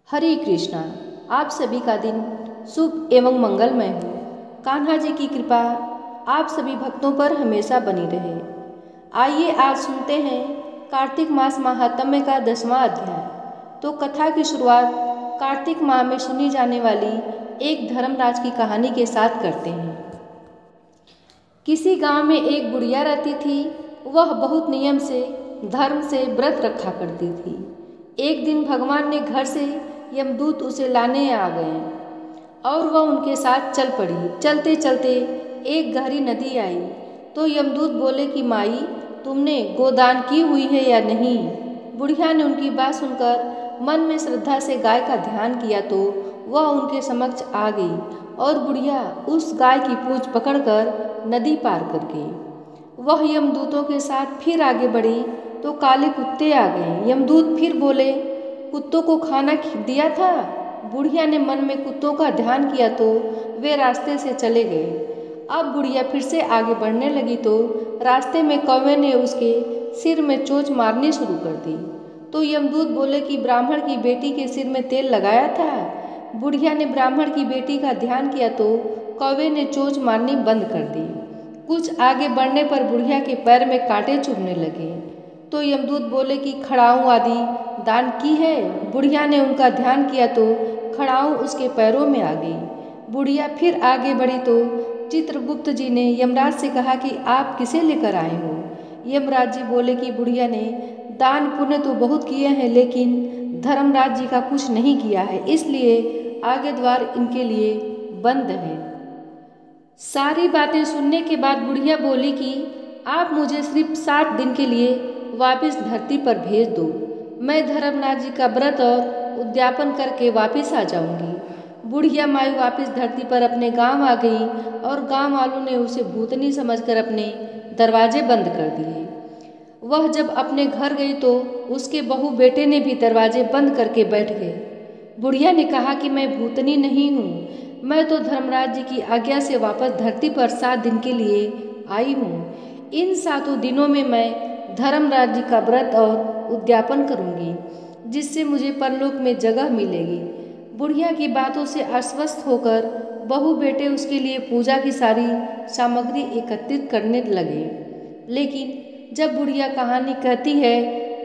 हरे कृष्णा। आप सभी का दिन शुभ एवं मंगलमय हो। कान्हा जी की कृपा आप सभी भक्तों पर हमेशा बनी रहे। आइए आज सुनते हैं कार्तिक मास महात्म्य का 10वां अध्याय। तो कथा की शुरुआत कार्तिक माह में सुनी जाने वाली एक धर्मराज की कहानी के साथ करते हैं। किसी गांव में एक बुढ़िया रहती थी। वह बहुत नियम से धर्म से व्रत रखा करती थी। एक दिन भगवान ने घर से यमदूत उसे लाने आ गए और वह उनके साथ चल पड़ी। चलते चलते एक गहरी नदी आई तो यमदूत बोले कि माई, तुमने गोदान की हुई है या नहीं। बुढ़िया ने उनकी बात सुनकर मन में श्रद्धा से गाय का ध्यान किया तो वह उनके समक्ष आ गई और बुढ़िया उस गाय की पूंछ पकड़कर नदी पार कर गई। वह यमदूतों के साथ फिर आगे बढ़ी तो काले कुत्ते आ गए। यमदूत फिर बोले, कुत्तों को खाना दिया था। बुढ़िया ने मन में कुत्तों का ध्यान किया तो वे रास्ते से चले गए। अब बुढ़िया फिर से आगे बढ़ने लगी तो रास्ते में कौवे ने उसके सिर में चोंच मारनी शुरू कर दी। तो यमदूत बोले कि ब्राह्मण की बेटी के सिर में तेल लगाया था। बुढ़िया ने ब्राह्मण की बेटी का ध्यान किया तो कौवे ने चोंच मारनी बंद कर दी। कुछ आगे बढ़ने पर बुढ़िया के पैर में कांटे चुभने लगे तो यमदूत बोले कि खड़ाऊं आदि दान की है। बुढ़िया ने उनका ध्यान किया तो खड़ाऊं उसके पैरों में आ गई। बुढ़िया फिर आगे बढ़ी तो चित्रगुप्त जी ने यमराज से कहा कि आप किसे लेकर आए हो। यमराज जी बोले कि बुढ़िया ने दान पुण्य तो बहुत किए हैं लेकिन धर्मराज जी का कुछ नहीं किया है, इसलिए आगे द्वार इनके लिए बंद है। सारी बातें सुनने के बाद बुढ़िया बोली कि आप मुझे सिर्फ 7 दिन के लिए वापस धरती पर भेज दो। मैं धर्मराज जी का व्रत और उद्यापन करके वापस आ जाऊंगी। बुढ़िया माई वापस धरती पर अपने गांव आ गई और गांव वालों ने उसे भूतनी समझकर अपने दरवाजे बंद कर दिए। वह जब अपने घर गई तो उसके बहू बेटे ने भी दरवाजे बंद करके बैठ गए। बुढ़िया ने कहा कि मैं भूतनी नहीं हूँ, मैं तो धर्मराज जी की आज्ञा से वापस धरती पर 7 दिन के लिए आई हूँ। इन 7 दिनों में मैं धर्मराज जी का व्रत और उद्यापन करूंगी जिससे मुझे परलोक में जगह मिलेगी। बुढ़िया की बातों से आश्वस्त होकर बहू बेटे उसके लिए पूजा की सारी सामग्री एकत्रित करने लगे। लेकिन जब बुढ़िया कहानी कहती है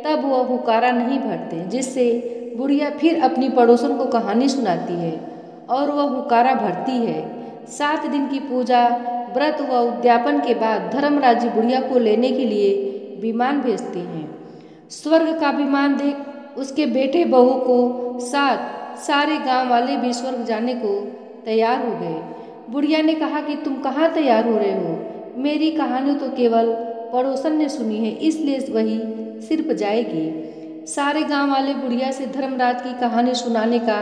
तब वह हुकारा नहीं भरते, जिससे बुढ़िया फिर अपनी पड़ोसन को कहानी सुनाती है और वह हुकारा भरती है। 7 दिन की पूजा व्रत व उद्यापन के बाद धर्मराज जी बुढ़िया को लेने के लिए विमान भेजते हैं। स्वर्ग का विमान देख उसके बेटे बहू को साथ सारे गांव वाले भी स्वर्ग जाने को तैयार हो गए। बुढ़िया ने कहा कि तुम कहाँ तैयार हो रहे हो, मेरी कहानी तो केवल पड़ोसन ने सुनी है, इसलिए वही सिर्फ जाएगी। सारे गांव वाले बुढ़िया से धर्मराज की कहानी सुनाने का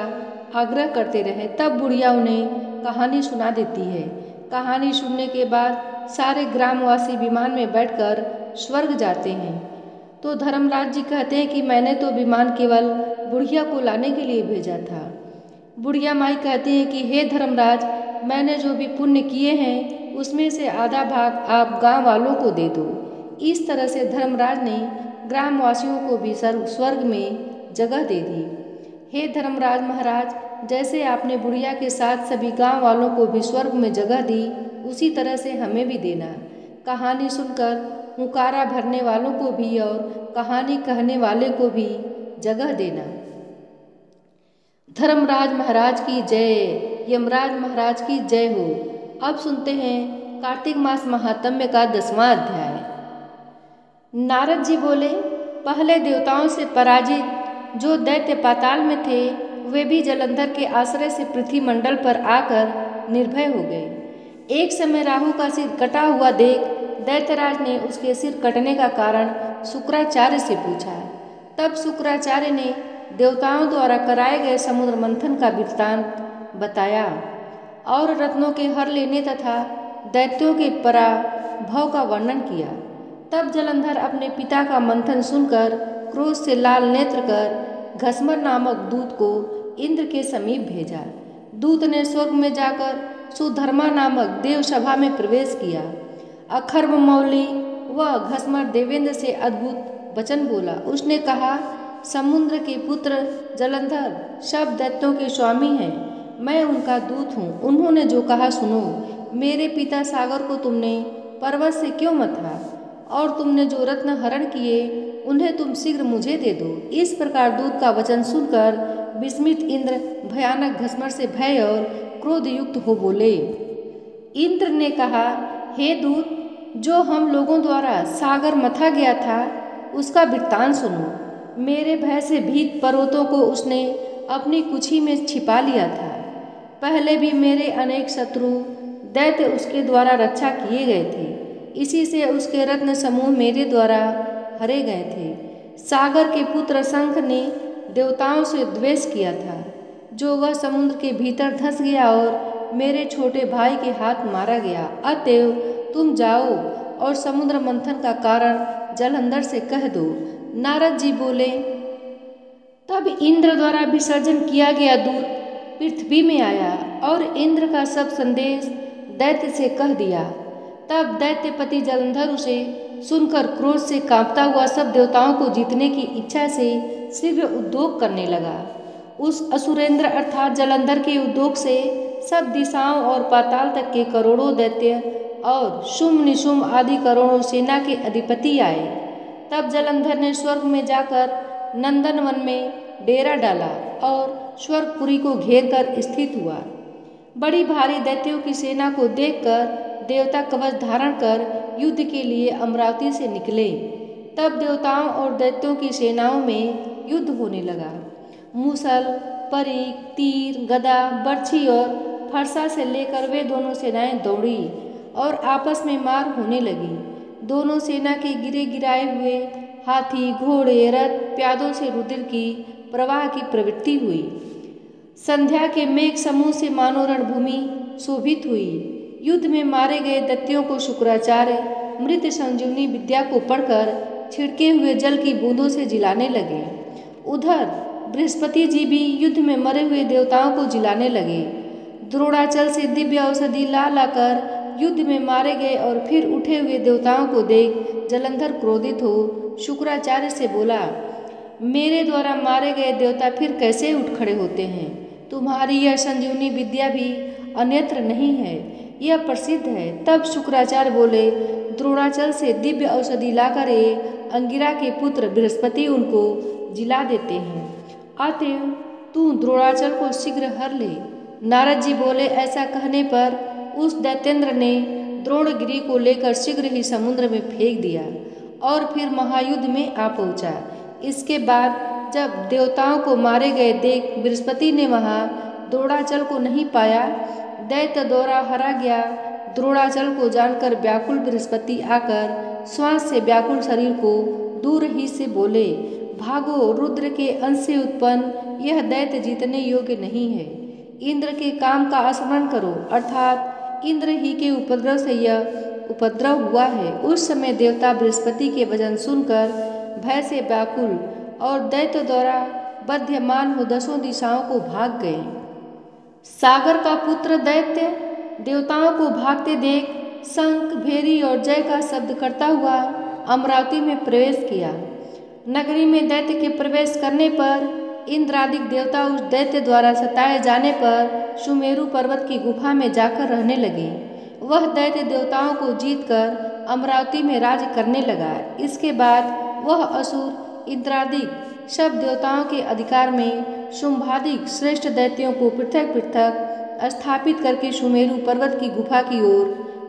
आग्रह करते रहे। तब बुढ़िया उन्हें कहानी सुना देती है। कहानी सुनने के बाद सारे ग्रामवासी विमान में बैठकर स्वर्ग जाते हैं। तो धर्मराज जी कहते हैं कि मैंने तो विमान केवल बुढ़िया को लाने के लिए भेजा था। बुढ़िया माई कहती है कि हे धर्मराज, मैंने जो भी पुण्य किए हैं उसमें से आधा भाग आप गांव वालों को दे दो। इस तरह से धर्मराज ने ग्रामवासियों को भी स्वर्ग में जगह दे दी। हे धर्मराज महाराज, जैसे आपने बुढ़िया के साथ सभी गांव वालों को भी स्वर्ग में जगह दी, उसी तरह से हमें भी देना। कहानी सुनकर हुकारा भरने वालों को भी और कहानी कहने वाले को भी जगह देना। धर्मराज महाराज की जय, यमराज महाराज की जय हो। अब सुनते हैं कार्तिक मास महात्म्य का 10वां अध्याय। नारद जी बोले, पहले देवताओं से पराजित जो दैत्य पाताल में थे वे भी जलंधर के आश्रय से पृथ्वी मंडल पर आकर निर्भय हो गए। एक समय राहु का सिर कटा हुआ देख दैत्यराज ने उसके सिर कटने का कारण शुक्राचार्य से पूछा। तब शुक्राचार्य ने देवताओं द्वारा कराए गए समुद्र मंथन का वृत्तांत बताया और रत्नों के हर लेने तथा दैत्यों के पराभव का वर्णन किया। तब जलंधर अपने पिता का मंथन सुनकर क्रोध से लाल नेत्र कर घसमर नामक दूत को इंद्र के समीप भेजा। दूत ने स्वर्ग में जाकर सुधर्मा नामक देव सभा में प्रवेश किया। अखर्व मौली व घसमर देवेंद्र से अद्भुत वचन बोला। उसने कहा, समुद्र के पुत्र जलंधर सब दैत्यों के स्वामी हैं। मैं उनका दूत हूँ। उन्होंने जो कहा सुनो। मेरे पिता सागर को तुमने पर्वत से क्यों मथा, और तुमने जो रत्न हरण किए उन्हें तुम शीघ्र मुझे दे दो। इस प्रकार दूत का वचन सुनकर विस्मित इंद्र भयानक घसमट से भय और क्रोध युक्त हो बोले। इंद्र ने कहा, हे दूत, जो हम लोगों द्वारा सागर मथा गया था उसका वृत्तांत सुनो। मेरे भय से भीत पर्वतों को उसने अपनी कुछी में छिपा लिया था। पहले भी मेरे अनेक शत्रु दैत्य उसके द्वारा रक्षा किए गए थे। इसी से उसके रत्न समूह मेरे द्वारा हरे गए थे। सागर के पुत्र शंख ने देवताओं से द्वेष किया था, जो वह समुद्र के भीतर धंस गया और मेरे छोटे भाई के हाथ मारा गया। अतएव तुम जाओ और समुद्र मंथन का कारण जलंधर से कह दो। नारद जी बोले, तब इंद्र द्वारा विसर्जन किया गया दूत पृथ्वी में आया और इंद्र का सब संदेश दैत्य से कह दिया। तब दैत्यपति जलंधर उसे सुनकर क्रोध से कांपता हुआ सब देवताओं को जीतने की इच्छा से शीघ्र उद्योग करने लगा। उस असुरेंद्र अर्थात जलंधर के उद्योग से सब दिशाओं और पाताल तक के करोड़ों दैत्य और शुम्भ निशुम्भ आदि करोड़ों सेना के अधिपति आए। तब जलंधर ने स्वर्ग में जाकर नंदनवन में डेरा डाला और स्वर्गपुरी को घेर कर स्थित हुआ। बड़ी भारी दैत्यों की सेना को देखकर देवता कवच धारण कर युद्ध के लिए अमरावती से निकले। तब देवताओं और दैत्यों की सेनाओं में युद्ध होने लगा। मूसल, परीक, तीर, गदा, बर्छी और फरसा से लेकर वे दोनों सेनाएं दौड़ी और आपस में मार होने लगी। दोनों सेना के गिरे गिराए हुए हाथी, घोड़े, रथ, प्यादों से रुधिर की प्रवाह की प्रवृत्ति हुई। संध्या के मेघ समूह से मानो रणभूमि शोभित हुई। युद्ध में मारे गए दैत्यों को शुक्राचार्य मृत संजीवनी विद्या को पढ़कर छिड़के हुए जल की बूंदों से जिलाने लगे। उधर बृहस्पति जी भी युद्ध में मरे हुए देवताओं को जिलाने लगे। द्रोणाचल से दिव्य औषधि ला लाकर युद्ध में मारे गए और फिर उठे हुए देवताओं को देख जलंधर क्रोधित हो शुक्राचार्य से बोला, मेरे द्वारा मारे गए देवता फिर कैसे उठ खड़े होते हैं? तुम्हारी यह संजीवनी विद्या भी अन्यत्र नहीं है, यह प्रसिद्ध है। तब शुक्राचार्य बोले, द्रोणाचल से दिव्य औषधि लाकर अंगिरा के पुत्र बृहस्पति उनको जिला देते हैं। अतएव तू द्रोणाचल को शीघ्र हर ले। नारद जी बोले, ऐसा कहने पर उस दैत्येंद्र ने द्रोणगिरी को लेकर शीघ्र ही समुद्र में फेंक दिया और फिर महायुद्ध में आ पहुंचा। इसके बाद जब देवताओं को मारे गए देख बृहस्पति ने वहां द्रोणाचल को नहीं पाया, दैत्य द्वारा हरा गया द्रोणाचल को जानकर व्याकुल बृहस्पति आकर श्वास से व्याकुल शरीर को दूर ही से बोले, भागो, रुद्र के अंश से उत्पन्न यह दैत्य जीतने योग्य नहीं है। इंद्र के काम का स्मरण करो, अर्थात इंद्र ही के उपद्रव से यह उपद्रव हुआ है। उस समय देवता बृहस्पति के वचन सुनकर भय से व्याकुल और दैत्य द्वारा बध्यमान हो दसों दिशाओं को भाग गए। सागर का पुत्र दैत्य देवताओं को भागते देख शंख, भेरी और जय का शब्द करता हुआ अमरावती में प्रवेश किया। नगरी में दैत्य के प्रवेश करने पर इंद्रादिक देवता उस दैत्य द्वारा सताए जाने पर सुमेरु पर्वत की गुफा में जाकर रहने लगे। वह दैत्य देवताओं को जीतकर अमरावती में राज करने लगा। इसके बाद वह असुर इंद्रादिक सब देवताओं के अधिकार में शुंभादिक श्रेष्ठ दैत्यों को पृथक पृथक स्थापित करके सुमेरु पर्वत की गुफा की ओर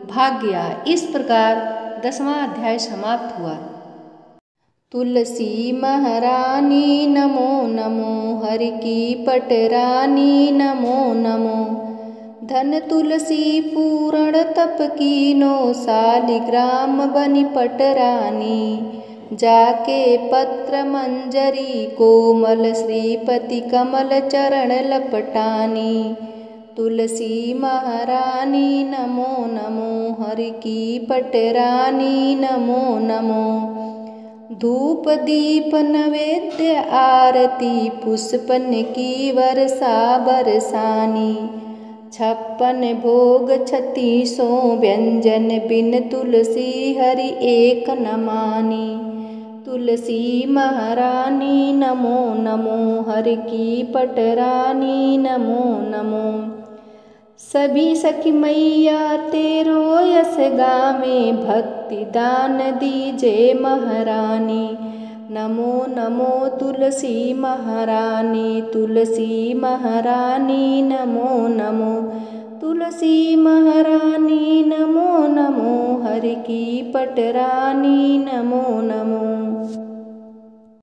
भाग गया। इस प्रकार 10वां अध्याय समाप्त हुआ। तुलसी महारानी नमो नमो, हरि की पटरानी नमो नमो। धन तुलसी पूर्ण तप कीनो, शालिग्राम बनी पटरानी। जाके पत्र मंजरी, कोमल श्रीपति कमल चरण लपटानी। तुलसी महारानी नमो नमो, हरि की पटरानी नमो नमो। धूप दीप नैवेद्य आरती, पुष्पन की वर्षा बरसानी। 56 भोग 36 व्यंजन, बिन तुलसी हरि एक न मानी। तुलसी महारानी नमो नमो, हर की पटरानी नमो नमो। सभी सखी मैया तेरो यस गावे, भक्ति दान दीजे महारानी। नमो नमो तुलसी महारानी, तुलसी महारानी नमो नमो। तुलसी महारानी नमो नमो, हर की पटरानी नमो नमो।